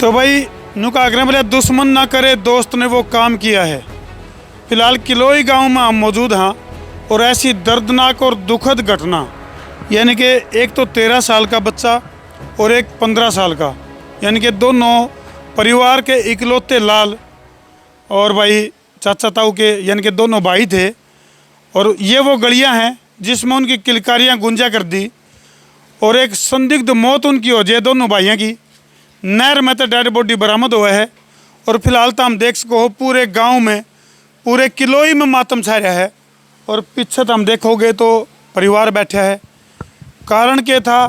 तो भाई नुका आगरे बोले दुश्मन ना करे दोस्त ने वो काम किया है। फिलहाल किलोई गांव में हम मौजूद हैं और ऐसी दर्दनाक और दुखद घटना यानी कि एक तो 13 साल का बच्चा और एक 15 साल का यानी कि दोनों परिवार के इकलौते लाल और भाई चाचा ताऊ के यानी कि दोनों भाई थे। और ये वो गलियां हैं जिसमें उनकी किलकारियां गूंजा कर दी और एक संदिग्ध मौत उनकी हो जाए दोनों भाइयों की। नहर में तो डेड बॉडी बरामद हुआ है और फिलहाल तो हम देख सको पूरे गांव में पूरे किलोई में मातम छा रहा है। और पीछे तो हम देखोगे तो परिवार बैठा है। कारण क्या था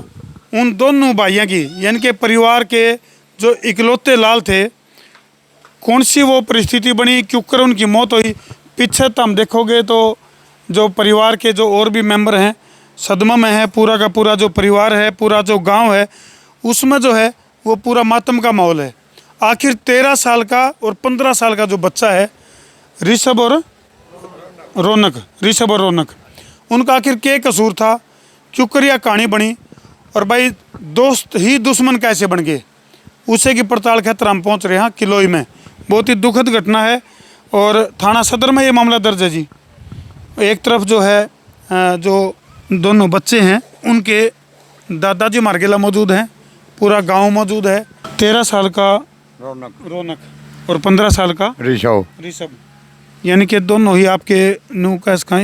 उन दोनों भाइयों की यानी कि परिवार के जो इकलौते लाल थे, कौन सी वो परिस्थिति बनी, क्यों कर उनकी मौत हुई। पीछे तो हम देखोगे तो जो परिवार के जो और भी मेंबर हैं सदमा में है। पूरा का पूरा जो परिवार है, पूरा जो गांव है, उसमें जो है वो पूरा मातम का माहौल है। आखिर 13 साल का और 15 साल का जो बच्चा है ऋषभ और रौनक, उनका आखिर क्या कसूर था, क्यों कर यह कहानी बनी और भाई दोस्त ही दुश्मन कैसे बन गए, उसे की पड़ताल खातर हम पहुँच रहे हैं किलोई में। बहुत ही दुखद घटना है और थाना सदर में ये मामला दर्ज है जी। एक तरफ जो है जो दोनों बच्चे हैं उनके दादाजी मार्गेला मौजूद हैं, पूरा गांव मौजूद है। 13 साल का रौनक और 15 साल का ऋषभ यानी कि दोनों ही आपके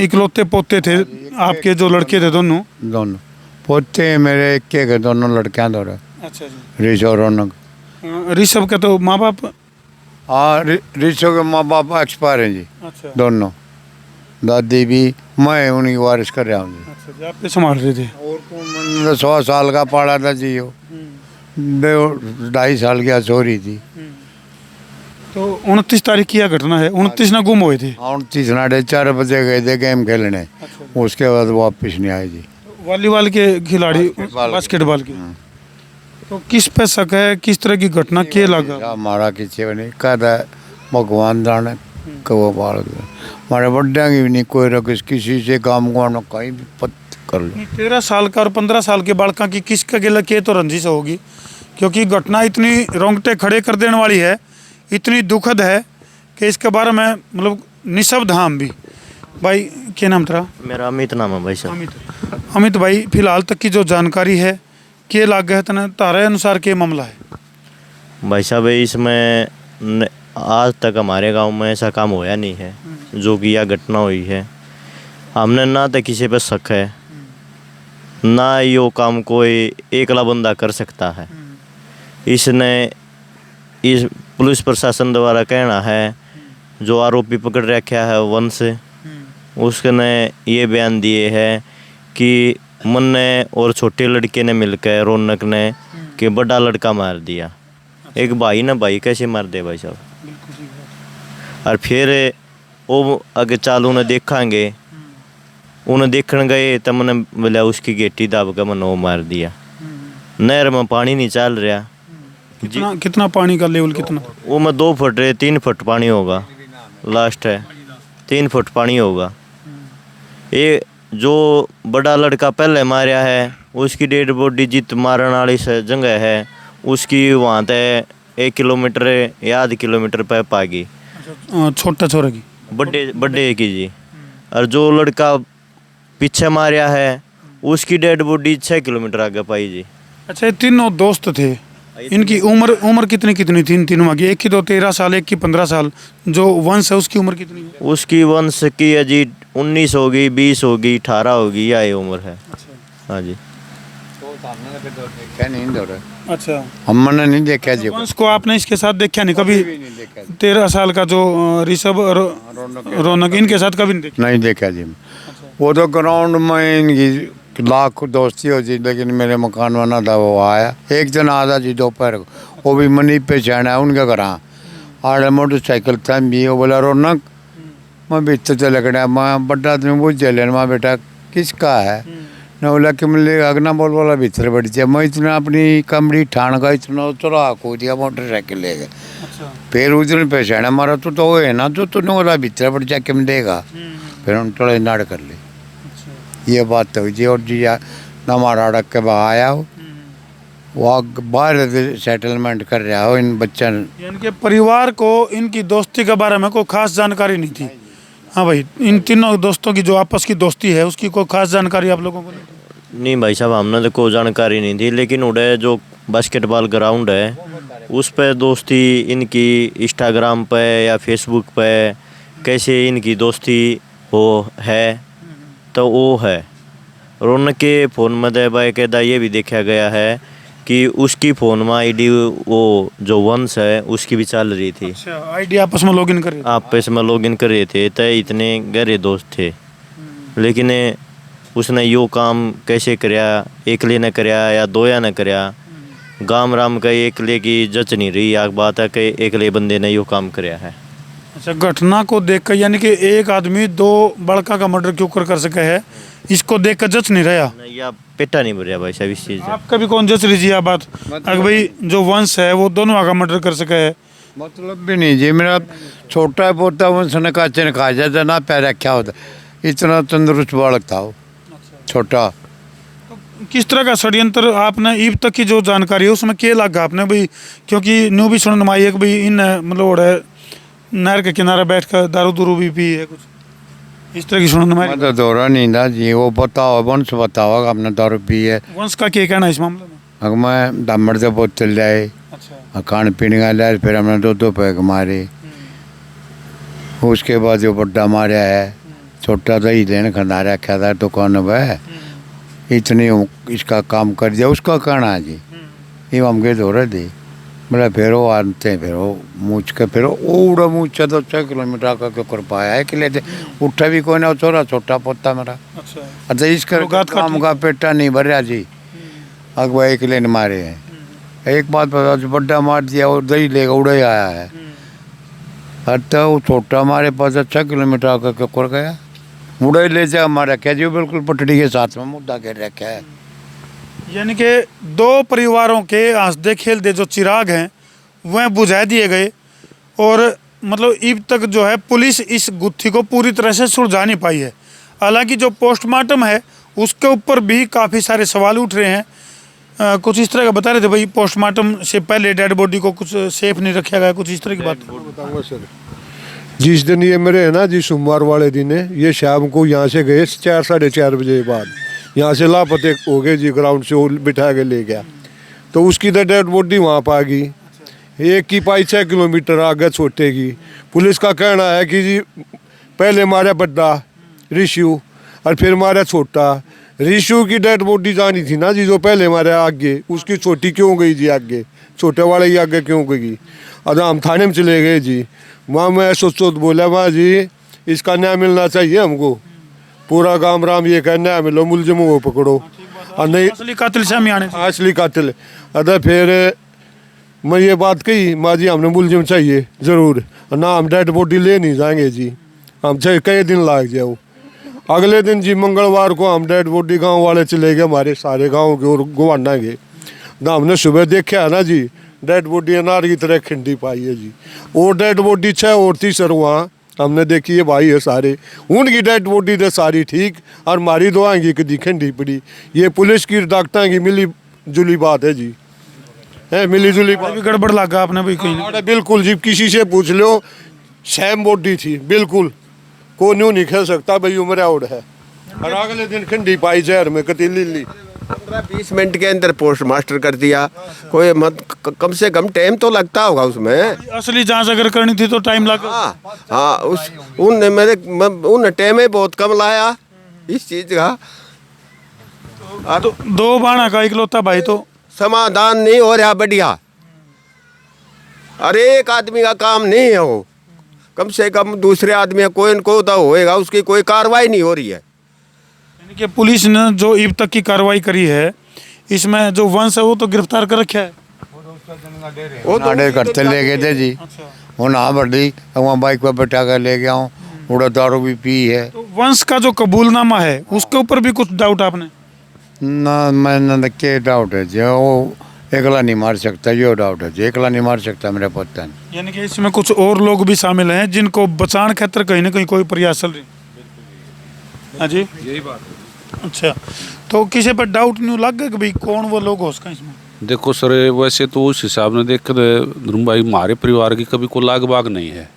इकलौते पोते थे। आपके जो लड़के थे दोनों पोते मेरे के दोनों लड़कियां दो रहे। अच्छा जी। ऋषभ और रौनक। ऋषभ के तो माँ बाप, हाँ ऋषभ के माँ बाप एक्सपायर हैं जी। अच्छा। दोनों दादी भी, मैं उन्हीं वारिस कर रहा हूँ। अच्छा जी, आप संभाल रहे थे। और 100 साल का पाड़ा था जी, वो 2.5 साल की छोरी थी। तो 29 तारीख की यह घटना है। 29 ना गुम हुए थे। 29 ना 4 बजे गए थे गेम खेलने। अच्छा। उसके बाद वापस नहीं आए जी। वॉलीबॉल के खिलाड़ी, बास्केटबॉल के। तो किस पे शक है, किस तरह की घटना के लगा? हमारा किसी नहीं कहता भगवान जाने कब बाल हमारे बड्डे की भी नहीं कोई रख किसी से काम को कहीं भी पत कर लो। 13 साल का और 15 साल के बालका की किसका गिला के तो रंजिश होगी, क्योंकि घटना इतनी रोंगटे खड़े कर देने वाली है, इतनी दुखद है कि इसके बारे में मतलब निशब्द हम भी। भाई क्या नाम तेरा? मेरा अमित नाम है भाई साहब। अमित भाई, फिलहाल तक की जो जानकारी है के लाग गए तना तारे अनुसार के मामला है? भाई साहब इसमें आज तक हमारे गांव में ऐसा काम होया नहीं है जो कि यह घटना हुई है। हमने ना तो किसी पे शक है, ना यो काम कोई एकला बंदा कर सकता है। इसने इस पुलिस प्रशासन द्वारा कहना है जो आरोपी पकड़ रखा है वंश, उसने ये बयान दिए है कि मन ने और छोटे लड़के ने मिलकर रौनक ने कि बड़ा लड़का मार दिया। एक भाई ना भाई कैसे मार दे भाई साहब। और फिर वो आगे चालू ने देखेंगे, उन्हें देखने गए तो मैंने बोला उसकी गेटी दाब का मैंने वो मार दिया। नहर में पानी नहीं चल रहा। कितना पानी का लेवल कितना? वो में 2 फुट 3 फुट पानी होगा, लास्ट है 3 फुट पानी होगा। ये जो बड़ा लड़का पहले मारा है उसकी डेड बॉडी जित मारने वाली जगह है उसकी वहाँ तक 1 किलोमीटर या आध किलोमीटर पे पागी। छोटा छोरा की बड़े की जी। और जो लड़का पीछे मारा है उसकी डेड बॉडी 6 किलोमीटर आगे पाई जी। अच्छा, ये तीनों दोस्त थे, इनकी उम्र कितनी थी तीनों की? एक की तो 13 साल, एक की 15 साल। जो वंश है उसकी उम्र कितनी है? उसकी वंश की है जी 19 होगी, 20 होगी, 18 होगी, या ये उम्र है। अच्छा। हाँ जी। अच्छा, हमने नहीं देखा जी। वंश को आपने इसके साथ देखा नहीं कभी? 13 साल का जो ऋषभ और रौनक, इनके साथ कभी नहीं देखा जी। वो तो ग्राउंड में इनकी लाख दोस्ती हो जी, लेकिन मेरे मकान में ना था। वो आया एक जन आधा जी दोपहर को, वो भी मनी पे चढ़ा है उनके घर आड़े मोटरसाइकिल था भी। वो बोला रौनक, मैं बीच चले गया, मैं बड़ा आदमी बुझ जले मैं बेटा किसका है न बोला कि मिले अगना बोल वाला भीतर बढ़ जाए। मैं इतना अपनी कमरी ठान का इतना चुरा को दिया मोटरसाइकिल ले गए। फिर उस दिन पहचाना मारा तो वो है ना जो तूने बोला भीतर बढ़ जा के देगा। फिर उन थोड़ा नाड़ कर ली। ये बात तो जी। और जी हमारा अड़क के बहाया हो वो बाहर सेटलमेंट कर रहा हो इन बच्चा। यानी कि परिवार को इनकी दोस्ती के बारे में कोई खास जानकारी नहीं थी। हाँ भाई, इन तीनों दोस्तों की जो आपस की दोस्ती है उसकी कोई खास जानकारी आप लोगों को नहीं थी? नहीं भाई साहब, हमने तो कोई जानकारी नहीं थी, लेकिन उड़े जो बास्केटबॉल ग्राउंड है उस पे दोस्ती इनकी इंस्टाग्राम पे या फेसबुक पे कैसे इनकी दोस्ती हो है तो वो है। और उनके फ़ोन में दे बाकायदा ये भी देखा गया है कि उसकी फ़ोन में आईडी वो जो वंश है उसकी भी चल रही थी। अच्छा, आईडी आपस में लॉगिन कर रहे थे। आपस में लॉगिन कर रहे थे, तो इतने गहरे दोस्त थे। लेकिन उसने यो काम कैसे करया, एकले ने करया या दोया ने करया, गाम राम का एकले की जच नहीं रही। एक बात है कि एकले बंदे ने यो काम करया है। अच्छा, घटना को देखकर यानी कि एक आदमी दो बड़का का मर्डर क्यों कर सके है, इसको देखकर जच नहीं रहा। नहीं, या पेटा नहीं भरिया भाई साहब इस चीज़ से। आपका भी कौन जच लीजिए आप बात, अगर भाई जो वंश है वो दोनों का मर्डर कर सके है। मतलब भी नहीं जी, मेरा छोटा पोता उसने काचे ने खा जाता ना पैर रखा होता, इतना तंदुरुस्त बालक था वो छोटा। किस तरह का षड्यंत्र आपने ईब तक की जो जानकारी है उसमें क्या लगा आपने भाई, क्योंकि न्यू भी सुनने में आई है कि भाई इन मतलब वो है नहर के किनारे बैठ कर दारू दूरू भी पी है, कुछ इस तरह की सुनने में आई। मैं तो दौरा नहीं था जी, वो पता हो वंश पता होगा आपने दारू पी है। वंश का क्या कहना है इस मामले में? अगर मैं दामड़ से बोतल जाए अच्छा, खाने पीने का लाए, फिर हमने दो पैक मारे, उसके बाद जो बड्डा मारा है, छोटा था ही लेने खंदा रखा था दुकान में, इतनी इसका काम कर दिया उसका कहना है जी। ये हम गए दो रहे थे, मतलब फिर वो आते हैं, फिर वो मूछ के फिर वो उड़ा मूछा तो 6 किलोमीटर का क्यों कर पाया है कि लेते उठा भी कोई ना, छोरा छोटा पोता मेरा। अच्छा, इसका काम का पेटा नहीं भर रहा जी, अगवा एक लेने मारे हैं। एक बात पता, बड्डा मार दिया और दही लेकर उड़े आया है। अच्छा, वो छोटा हमारे पास 6 किलोमीटर का क्यों कर गया, उड़े ले जा हमारा क्या जी, बिल्कुल पटड़ी के साथ में मुद्दा कर रखा है। यानी कि दो परिवारों के हंसदे खेलते जो चिराग हैं वह बुझा दिए गए, और मतलब अब तक जो है पुलिस इस गुत्थी को पूरी तरह से सुलझा नहीं पाई है। हालांकि जो पोस्टमार्टम है उसके ऊपर भी काफ़ी सारे सवाल उठ रहे हैं। कुछ इस तरह का बता रहे थे भाई, पोस्टमार्टम से पहले डेड बॉडी को कुछ सेफ नहीं रखा गया, कुछ इस तरह की बात। बताऊंगा सर, जिस दिन ये मेरे है ना जी, सोमवार वाले दिन है, ये शाम को यहाँ से गए 4 साढ़े 4 बजे बाद, यहाँ से लापते हो गए जी, ग्राउंड से वो बिठा के ले गया, तो उसकी तो डेड बॉडी वहाँ पर आ गई। एक की पाई 6 किलोमीटर आगे छोटे की। पुलिस का कहना है कि जी पहले मारा बड्डा ऋषु और फिर मारा छोटा। ऋषु की डेड बॉडी जानी थी ना जी, जो पहले मारा आगे, उसकी छोटी क्यों गई जी आगे, छोटे वाले ही आगे क्यों गई। अब हम थाने में चले गए जी, वहाँ मैं सोच बोला वहाँ जी इसका न्याय मिलना चाहिए हमको, पूरा गांव राम ये कहना है मिलो, मुलजिम को पकड़ो और नहीं असली कातिल से हम आने असली कातिल। अरे फिर मैं ये बात कही, माँ जी हमने मुलजिम चाहिए ज़रूर, ना हम डेड बॉडी ले नहीं जाएंगे जी, हम चाहे कई दिन लग जाओ। अगले दिन जी मंगलवार को हम डेड बॉडी गांव वाले चले गए, हमारे सारे गांव के और गवाना के ना, हमने सुबह देखा है ना जी, डेड बॉडी अनार की तरह खिंडी पाई है जी। और डेड बॉडी 6 और थी सर वहाँ, हमने देखी है भाई है सारे, उनकी डेड बॉडी तो सारी ठीक और हमारी दुआएंगी कदी खिंडी पड़ी। ये पुलिस की डॉक्टर की मिली जुली बात है जी, है मिली जुली बात। गड़बड़ लगा आपने भाई कहीं? बिल्कुल जी, किसी से पूछ लो, सेम बॉडी थी बिल्कुल, को न्यू नहीं खेल सकता भाई, उम्र आउट है। और अगले दिन खिंडी पाई जहर में कतीली ली। 15-20 मिनट के अंदर पोस्ट मास्टर कर दिया, कोई मत कम से कम टाइम तो लगता होगा उसमें। असली जांच अगर करनी थी तो टाइम लगा। हाँ, उस उन टाइम में बहुत कम लाया इस चीज का। तो 2 बाणा का इकलौता भाई, तो समाधान नहीं हो रहा बढ़िया। अरे एक आदमी का काम नहीं है वो, कम से कम दूसरे आदमी कोई न कोई तो होएगा, उसकी कोई कार्रवाई नहीं हो रही है। यानी कि पुलिस ने जो अब तक की कार्रवाई करी है इसमें जो वंश है वो तो गिरफ्तार कर रखा है। वो तो नाड़े करते ले गए थे जी, वो ना बड़ी वहाँ बाइक पर बैठा कर ले गया हूँ, उड़ा दारू भी पी है। तो वंश का जो कबूलनामा है उसके ऊपर भी कुछ डाउट आपने? ना मैंने के डाउट है जी, वो एकला नहीं मार सकता, ये डाउट है जी, एकला नहीं मार सकता मेरा पता नहीं। यानी कि इसमें कुछ और लोग भी शामिल हैं जिनको बचाने खातिर कहीं ना कहीं कोई प्रयास चल रही। हाँ जी, यही बात। अच्छा, तो किसी पर डाउट नहीं लग गया कि भाई कौन वो लोग हो उसका इसमें? देखो सर, वैसे तो उस हिसाब ने देख धर्म भाई हमारे परिवार की कभी कोई लाग बाग नहीं है।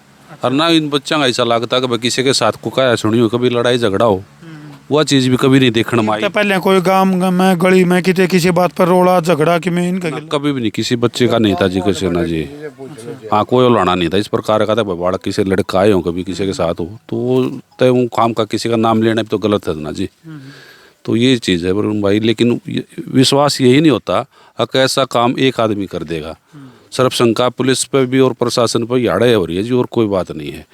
और ना इन बच्चों का ऐसा लगता कि भाई किसी के साथ को क्या सुनी हो, कभी लड़ाई झगड़ा हो, वह चीज़ भी कभी नहीं देखने में आई। तो पहले कोई गांव में गली में किसी बात पर रोड़ा झगड़ा कि मैं इनका कभी भी नहीं, किसी बच्चे का नहीं था जी, किसी ना जी। हाँ, कोई लड़ा नहीं था इस प्रकार का था। बाड़ा किसी लड़का आए हो, कभी किसी के साथ हो, तो तय वो काम का किसी का नाम लेना भी तो गलत है ना जी। तो ये चीज़ है वरुण भाई, लेकिन विश्वास यही नहीं होता कि ऐसा काम एक आदमी कर देगा। सर्व शंका पुलिस पर भी और प्रशासन पर याड़ा हो रही है जी, और कोई बात नहीं है।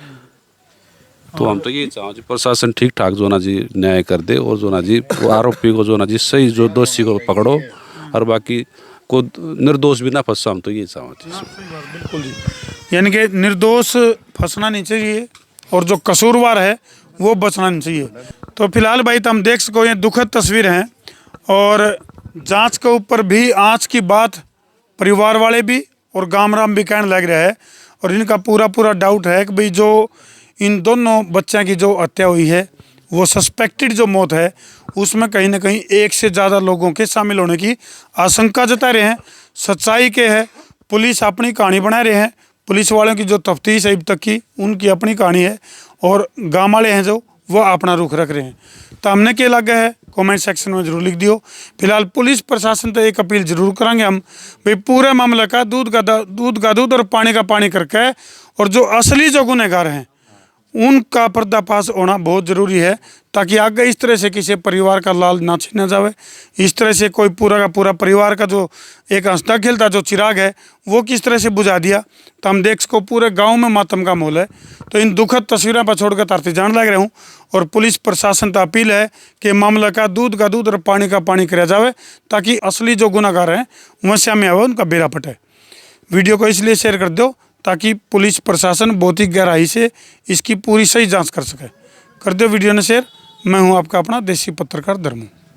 तो हम तो ये चाहें जी प्रशासन ठीक ठाक जो ना जी न्याय कर दे, और जो ना जी आरोपी को जो ना जी सही जो दोषी को पकड़ो, और बाकी को निर्दोष भी ना फंसा। हम तो ये चाहें। बिल्कुल जी, यानी कि निर्दोष फंसना नहीं चाहिए और जो कसूरवार है वो बचना नहीं चाहिए। तो फिलहाल भाई हम देख सको ये दुखद तस्वीर हैं, और जांच के ऊपर भी आँच की बात परिवार वाले भी और गामराम भी कहने लग रहा है। और इनका पूरा डाउट है कि भाई जो इन दोनों बच्चों की जो हत्या हुई है वो सस्पेक्टेड जो मौत है उसमें कहीं ना कहीं एक से ज़्यादा लोगों के शामिल होने की आशंका जता रहे हैं। सच्चाई के है, पुलिस अपनी कहानी बना रहे हैं, पुलिस वालों की जो तफ्तीश है अब तक की उनकी अपनी कहानी है, और गाँव वाले हैं जो वो अपना रुख रख रहे हैं। तो हमने क्या लगा है कमेंट सेक्शन में जरूर लिख दियो। फिलहाल पुलिस प्रशासन तो एक अपील जरूर करेंगे हम, भाई पूरे मामले का दूध का दूध और पानी का पानी करके, और जो असली जो गुनहगार हैं उनका पर्दाफाश होना बहुत ज़रूरी है, ताकि आगे इस तरह से किसी परिवार का लाल ना छीना जाए। इस तरह से कोई पूरा का पूरा परिवार का जो एक हंसता खेलता जो चिराग है वो किस तरह से बुझा दिया। तो हम देख सको पूरे गांव में मातम का माहौल है। तो इन दुखद तस्वीरों पर छोड़कर तारती जान लग रहा हूँ, और पुलिस प्रशासन का अपील है कि मामले का दूध और पानी का पानी कराया जाए, ताकि असली जो गुनाहगार हैं वह सामने आवे, उनका बेड़ा फटे। वीडियो को इसलिए शेयर कर दो ताकि पुलिस प्रशासन बहुत ही गहराई से इसकी पूरी सही जांच कर सके। कर दो वीडियो ने शेयर। मैं हूं आपका अपना देसी पत्रकार धर्मू।